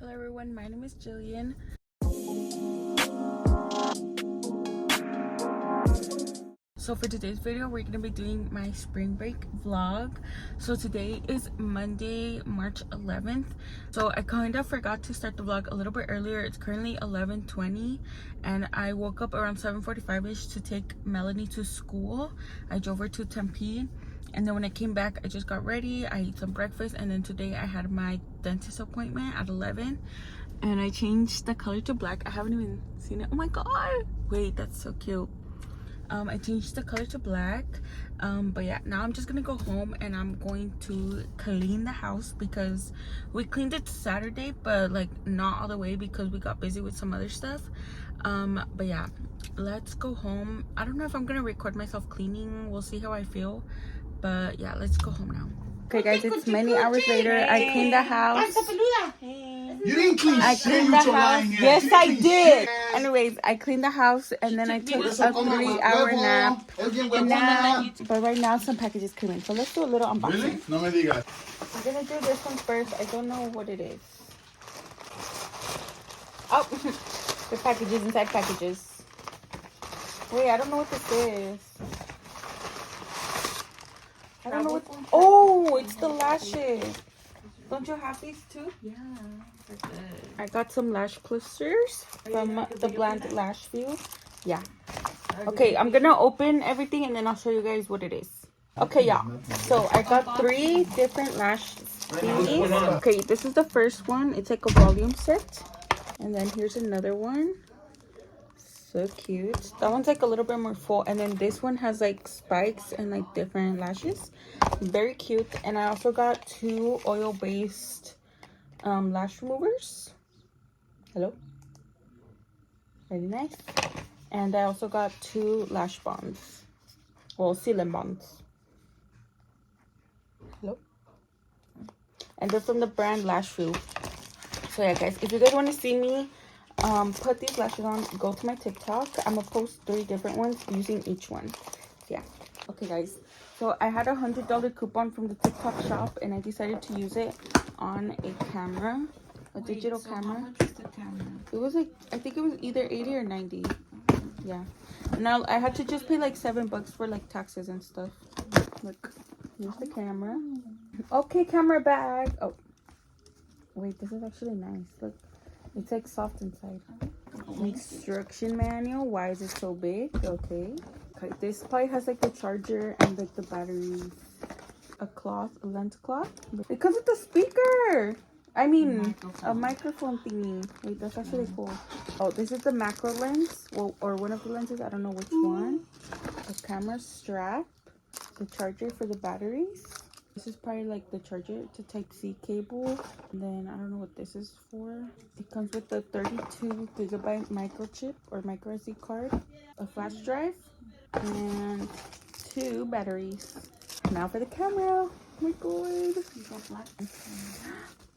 Hello everyone, my name is Jillian. So for today's video, we're gonna be doing my spring break vlog. So today is Monday, March 11th. So I kind of forgot to start the vlog a little bit earlier. It's currently 11:20 and I woke up around 7:45ish to take Melanie to school. I drove her to Tempe. And then when I came back, I just got ready. I ate some breakfast, and then today I had my dentist appointment at 11. And I changed the color to black. I haven't even seen it. Oh my god! Wait, that's so cute. I changed the color to black. But yeah, now I'm just gonna go home and I'm going to clean the house because we cleaned it Saturday, but like not all the way because we got busy with some other stuff. But yeah, let's go home. I don't know if I'm gonna record myself cleaning. We'll see how I feel. But yeah, let's go home now. Okay guys, it's many hours later. I cleaned the house. You didn't clean shit, you house. lying ass. Yes, You I clean did. shit. Anyways, I cleaned the house and then I took a 3-hour nap. But right now some packages came in. So let's do a little unboxing. Really? No me digas. We're gonna do this one first. I don't know what it is. Oh, the packages inside packages. Wait, I don't know what this is. I don't know what. Oh, it's the lashes. Don't you have these too? Yeah, they're good. I got some lash clusters from the Bland Lash View. Yeah. Okay, I'm gonna open everything and then I'll show you guys what it is. Okay, yeah. So I got 3 different lash thingies. Okay, this is the first one. It's like a volume set. And then here's another one. So cute. That one's like a little bit more full, and then this one has like spikes and like different lashes. Very cute. And I also got 2 oil-based lash removers. Hello. Very nice. And I also got 2 lash bonds. Well, sealant bonds. Hello. And they're from the brand Lash View. So yeah guys, if you guys want to see me put these lashes on, go to my TikTok. I'm gonna post 3 different ones using each one. Yeah. Okay guys, so I had a $100 coupon from the TikTok shop and I decided to use it on a camera, digital camera. How much is the camera? It was like, I think it was either 80 or 90. Yeah. Now I had to just pay like $7 for like taxes and stuff. Look, here's the camera. Okay, camera bag. Oh wait, this is actually nice. Look, it's like soft inside. Instruction manual. Why is it so big? Okay. Okay, this probably has like the charger and like the batteries. A cloth, a lens cloth. It comes with a speaker. I mean, a microphone thingy. Wait, that's actually cool. Oh, this is the macro lens. Well, or one of the lenses. I don't know which one. A camera strap. The charger for the batteries. This is probably like the charger to Type-C cable. And then I don't know what this is for. It comes with the 32GB microchip or micro SD card, a flash drive, and 2 batteries. Now for the camera. Oh my god.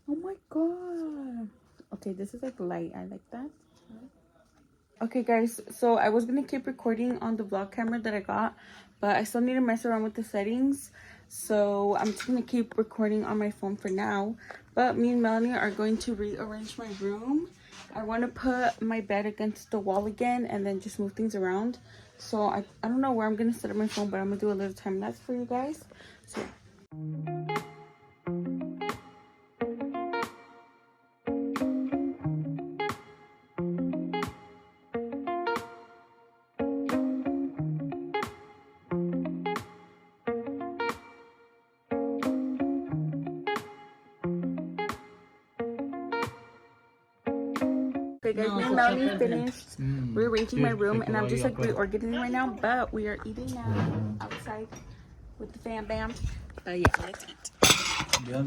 Oh my god. Okay, this is like light. I like that. Okay guys, so I was gonna keep recording on the vlog camera that I got, but I still need to mess around with the settings. So I'm just gonna keep recording on my phone for now. But me and Melanie are going to rearrange my room. I want to put my bed against the wall again and then just move things around. So I don't know where I'm gonna set up my phone, but I'm gonna do a little time lapse for you guys. So yeah. Okay guys, me and Melanie finished rearranging my room and I'm just like reorganizing right now, but we are eating now outside with the fam bam. But yeah, let's eat. No.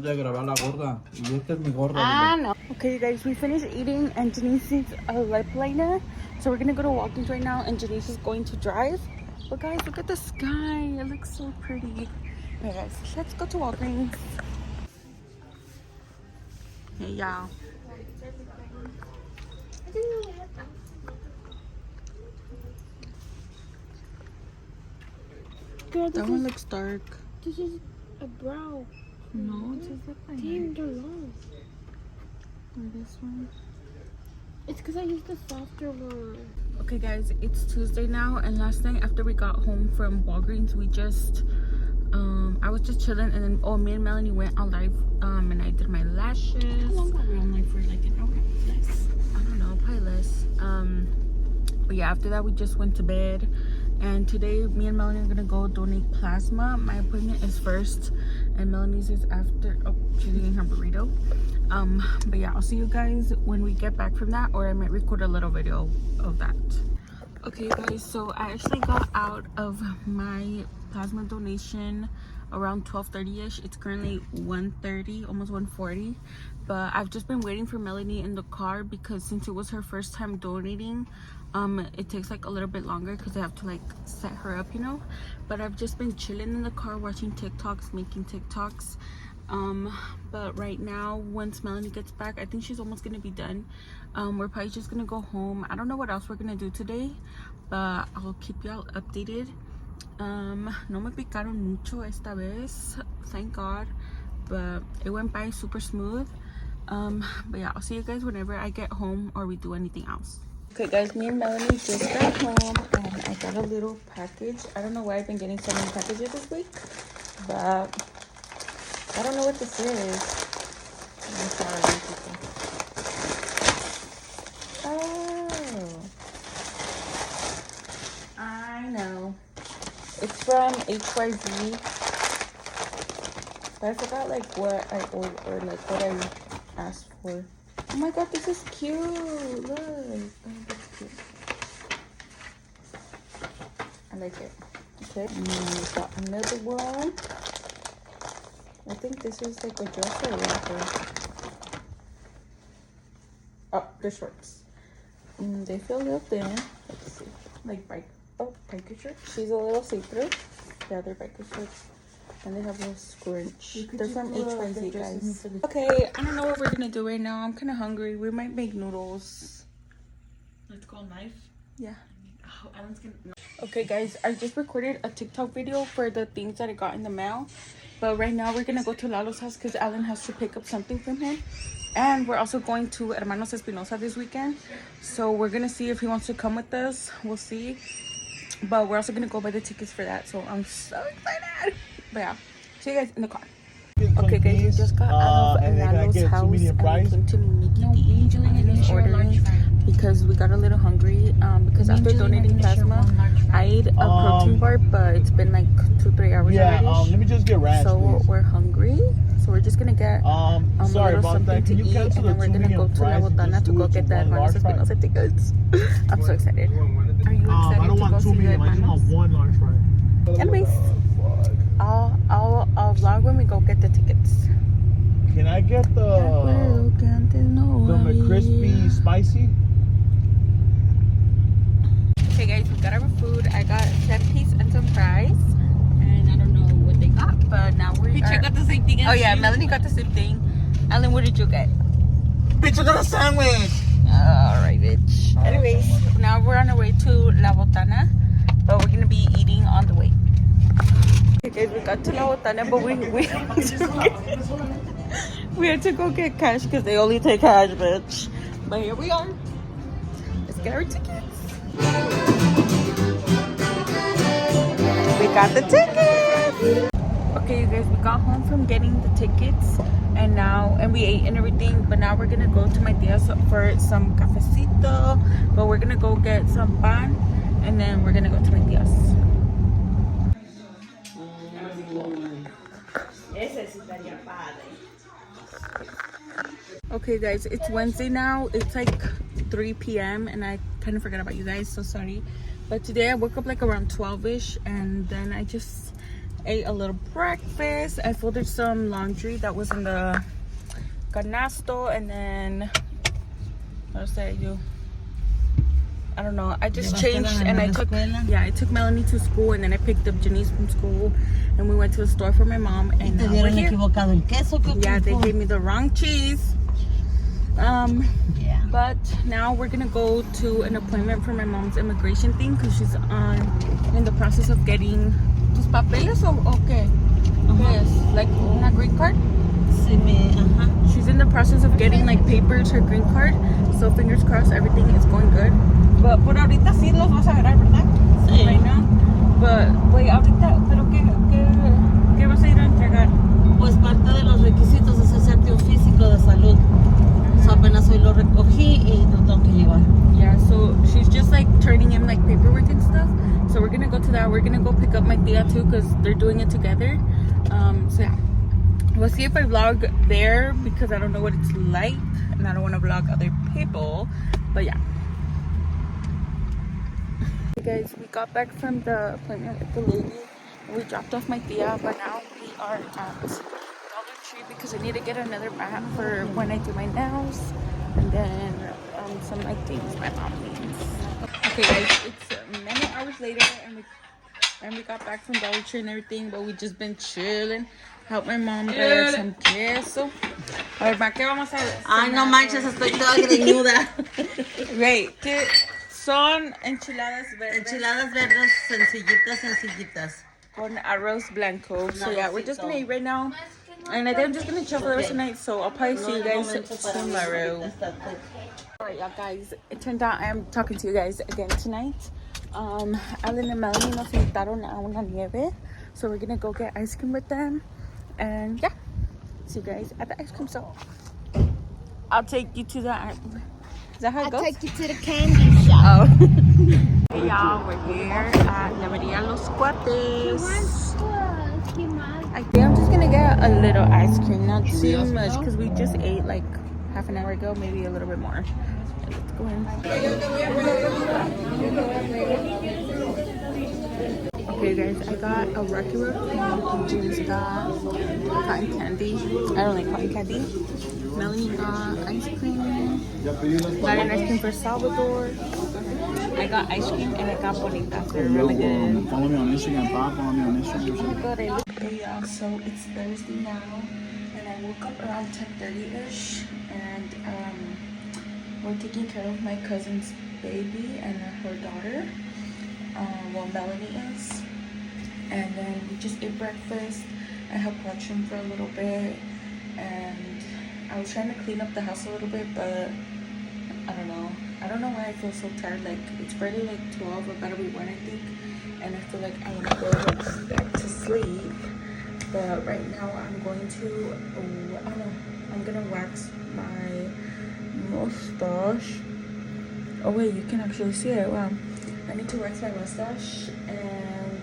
Okay you guys, we finished eating and Janice needs a lip liner. So we're gonna go to Walgreens right now and Janice is going to drive. But guys, look at the sky. It looks so pretty. Okay guys, let's go to Walgreens. Hey y'all. Girl, that one looks dark. This is a brow. No, it's just like Damn, they're long. Or this one. It's because I used the softer one. Okay guys, it's Tuesday now, and last night after we got home from Walgreens, we just I was just chilling, and then me and Melanie went on live and I did my lashes. How long were we on live for? Like an hour? Less? I don't know, probably less. But yeah, after that we just went to bed, and today me and Melanie are gonna go donate plasma. My appointment is first and Melanie's is after. Oh, she's eating her burrito. But yeah, I'll see you guys when we get back from that, or I might record a little video of that. Okay guys, so I actually got out of my plasma donation around 12:30ish. It's currently 1:30, almost 1:40, but I've just been waiting for Melanie in the car because since it was her first time donating, it takes like a little bit longer because I have to like set her up, you know. But I've just been chilling in the car watching TikToks, making TikToks. But right now, once Melanie gets back, I think she's almost gonna be done. We're probably just gonna go home. I don't know what else we're gonna do today, but I'll keep y'all updated. No me picaron mucho esta vez, thank God, but it went by super smooth. But yeah, I'll see you guys whenever I get home or we do anything else. Okay guys, me and Melanie just got home and I got a little package. I don't know why I've been getting so many packages this week, but I don't know what this is. I'm sorry, people. Oh, I know. It's from HYZ. But I forgot like what I ordered, or like what I asked for. Oh my god, this is cute. Look. Oh, that's cute. I like it. Okay. And then we got another one. I think this is like a dress or a wrapper. Oh, the shorts. They feel a little thin. Let's see. Like biker shorts. She's a little see-through. Yeah, they're biker shorts. And they have a little scrunch. They're from HYZ, guys. Okay, I don't know what we're gonna do right now. I'm kind of hungry. We might make noodles. Let's go live. Yeah. Oh, Alan's gonna. Okay, guys, I just recorded a TikTok video for the things that I got in the mail. But right now we're gonna go to Lalo's house because Alan has to pick up something from him. And we're also going to Hermanos Espinosa this weekend. So we're gonna see if he wants to come with us. We'll see. But we're also gonna go buy the tickets for that. So I'm so excited. But yeah, see you guys in the car. Okay guys, we just got out of Lalo's house and we came to Mickey D and he's ordering because we got a little hungry. Because after donating plasma, I ate a protein bar, but it's been like 2-3 hours already. Let me just get ranch, so please. We're hungry, so we're just gonna get sorry a little about something that. to eat, and then we're gonna go to La Botana to go get the Hermanos Espinosa tickets. I'm so excited. Are you excited I don't to want go 2 see the medium. I just want Hermanos? 1 large fry. Anyways, I'll vlog when we go get the tickets. Can I get the McCrispy spicy? Okay guys, we got our food. I got 10-piece and some fries, and I don't know what they got, but now we got the same thing. Oh yeah, Melanie got the same thing. Alan, what did you get? Bitch, I got a sandwich. Alright, bitch. Anyways, now we're on our way to La Botana, but we're gonna be eating on the way. Okay guys, we got to La Botana, but we had to go get cash because they only take cash, bitch. But here we are. Let's get our tickets. We got the tickets. Okay, you guys, we got home from getting the tickets, and we ate and everything. But now we're gonna go to my tia's for some cafecito. But we're gonna go get some pan, and then we're gonna go to my tia's. Okay guys, it's Wednesday now. It's like 3 p.m. and I kind of forgot about you guys, so sorry. But today I woke up like around 12ish, and then I just ate a little breakfast. I folded some laundry that was in the canasto, and then what else did I do? I don't know. I just changed and I took Melanie to school, and then I picked up Janice from school, and we went to the store for my mom, and now we're here. Yeah, they gave me the wrong cheese. Yeah. But now we're gonna go to an appointment for my mom's immigration thing because she's in the process of getting tus papeles o qué? Yes, like una green card. She's in the process of getting like papers, her green card. So fingers crossed, everything is going good. But por ahorita sí los vas a agarrar, ¿verdad? Sí. Right now. But wait, ahorita, pero ¿qué vas a ir a entregar? Pues parte de los requisitos es hacerte un físico de salud. So apenas hoy lo recogí y lo tengo que llevar. Yeah, so she's just like turning in like paperwork and stuff. So we're gonna go to that. We're gonna go pick up my tia too because they're doing it together. So yeah, we'll see if I vlog there because I don't know what it's like and I don't want to vlog other people. But yeah. Hey guys, we got back from the appointment with the lady. We dropped off my tia, but now we are at Dollar Tree because I need to get another mat for when I do my nails, and then some like things my mom needs. Okay guys, it's many hours later and we got back from Dollar Tree and everything, but we just been chilling. Help my mom get some queso. A ver, ¿para qué vamos a hacer? Ay, no manches, estoy toda greñuda. Wait, ¿qué son enchiladas verdes? Enchiladas verdes sencillitas. Con arroz blanco. So yeah, we're just gonna eat right now. And I think I'm just gonna chill for the rest of the night. So I'll probably see you guys tomorrow. Alright, y'all guys. It turned out I am talking to you guys again tonight. Alan and Melanie nos invitaron a una nieve. So we're gonna go get ice cream with them. And yeah, see you guys at the ice cream shop. I'll take you to the... Is that how it goes? I'll take you to the candy shop. Oh. Hey y'all, we're here at Neveria Los Cuates. I think I'm just gonna get a little ice cream, not too much, because we just ate like half an hour ago, maybe a little bit more. Let's go in. Okay guys, I got a Rocky Road. James got cotton candy. I don't like cotton candy. Melanie got ice cream. Got an ice cream for Salvador. I got ice cream and I got bonitas. They're really good. Follow me on Instagram, Pop. Follow me on Instagram. Hey y'all, so it's Thursday now, and I woke up around 10:30ish, and we're taking care of my cousin's baby and her daughter. Well, Melanie is, and then we just ate breakfast. I helped watch him for a little bit, and I was trying to clean up the house a little bit, but I don't know why I feel so tired. Like it's barely like 12, or about to be 1, I think, and I feel like I want to go like, back to sleep. But right now I'm going to, I don't know, I'm gonna wax my mustache. Oh wait, you can actually see it. Wow, I need to wax my mustache, and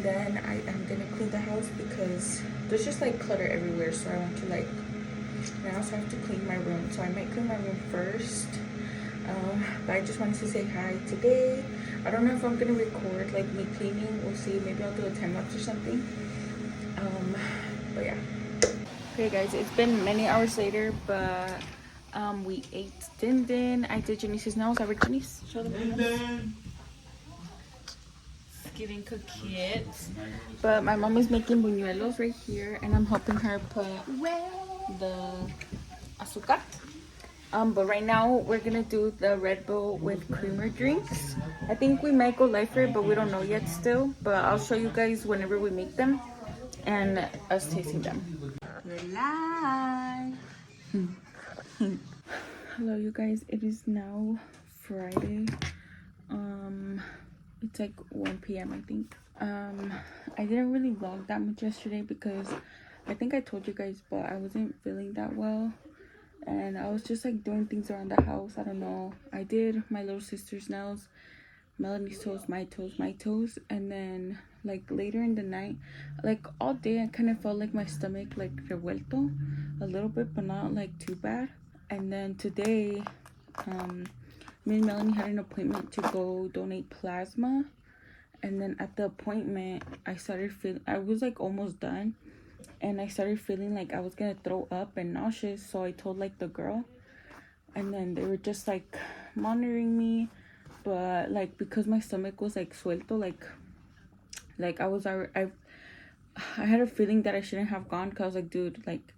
then I am gonna clean the house because there's just like clutter everywhere. So I want to like, and I also have to clean my room. So I might clean my room first. But I just wanted to say hi today. I don't know if I'm gonna record like me cleaning. We'll see. Maybe I'll do a time lapse or something. But yeah. Okay guys, it's been many hours later, but we ate din. I did Janice's nails. I Janice, show them. It's getting cookied. But my mom is making buñuelos right here, and I'm helping her put the azúcar. But right now we're gonna do the Red Bull with creamer drinks. I think we might go live for it, but we don't know yet still. But I'll show you guys whenever we make them and us tasting them. We're live. Hello you guys, it is now Friday. It's like 1 p.m. I think. I didn't really vlog that much yesterday because I think I told you guys, but I wasn't feeling that well. And I was just like doing things around the house. I don't know. I did my little sister's nails, Melanie's toes, my toes. And then like later in the night, like all day, I kind of felt like my stomach like revuelto a little bit, but not like too bad. And then today, me and Melanie had an appointment to go donate plasma. And then at the appointment, I was like almost done. And I started feeling like I was gonna throw up and nauseous, so I told like the girl, and then they were just like monitoring me, but like because my stomach was like suelto, like I had a feeling that I shouldn't have gone, because I was like, dude, like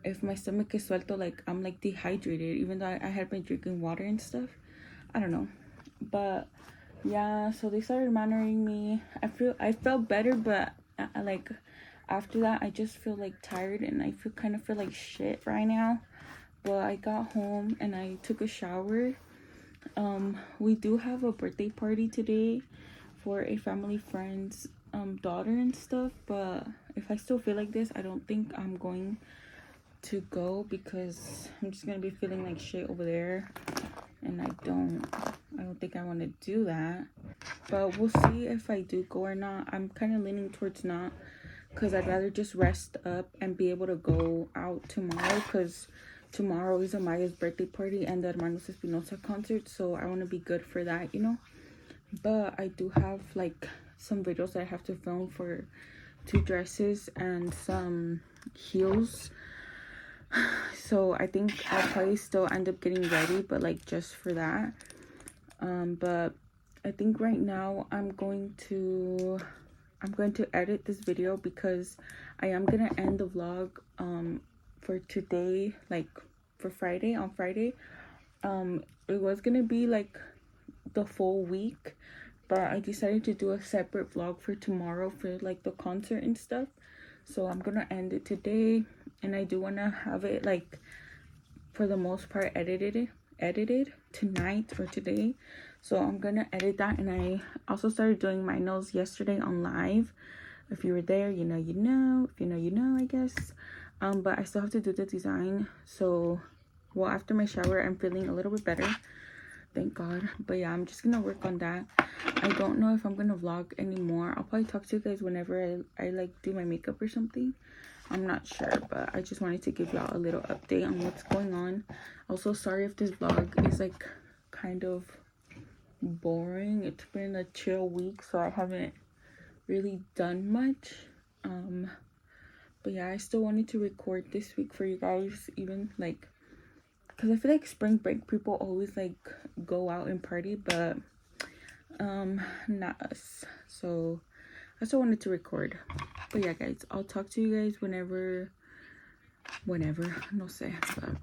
if my stomach is suelto, like I'm like dehydrated, even though I had been drinking water and stuff. I don't know, but yeah, so they started monitoring me. I felt better, but after that I just feel like tired and I kind of feel like shit right now. But I got home and I took a shower. We do have a birthday party today for a family friend's daughter and stuff, but if I still feel like this, I don't think I'm going to go because I'm just gonna be feeling like shit over there, and I don't think I want to do that. But we'll see if I do go or not. I'm kind of leaning towards not, because I'd rather just rest up and be able to go out tomorrow, because tomorrow is Amaya's birthday party and the Hermanos Espinosa concert, so I want to be good for that, you know. But I do have like some videos that I have to film for 2 dresses and some heels, so I think I'll probably still end up getting ready, but like just for that. But I think right now I'm going to edit this video, because I am gonna end the vlog for today, like for Friday. On Friday, it was gonna be like the full week, but I decided to do a separate vlog for tomorrow for like the concert and stuff. So I'm gonna end it today, and I do want to have it like for the most part edited tonight or today. So I'm gonna edit that. And I also started doing my nails yesterday on live. If you were there, you know, you know. If you know, you know, I guess. But I still have to do the design. So, well, after my shower, I'm feeling a little bit better, thank God. But yeah, I'm just gonna work on that. I don't know if I'm gonna vlog anymore. I'll probably talk to you guys whenever I like do my makeup or something. I'm not sure, but I just wanted to give y'all a little update on what's going on. Also, sorry if this vlog is like kind of boring. It's been a chill week, so I haven't really done much. But yeah, I still wanted to record this week for you guys, even like, because I feel like spring break people always like go out and party, but not us. So I still wanted to record. But yeah, guys, I'll talk to you guys whenever, no sé, but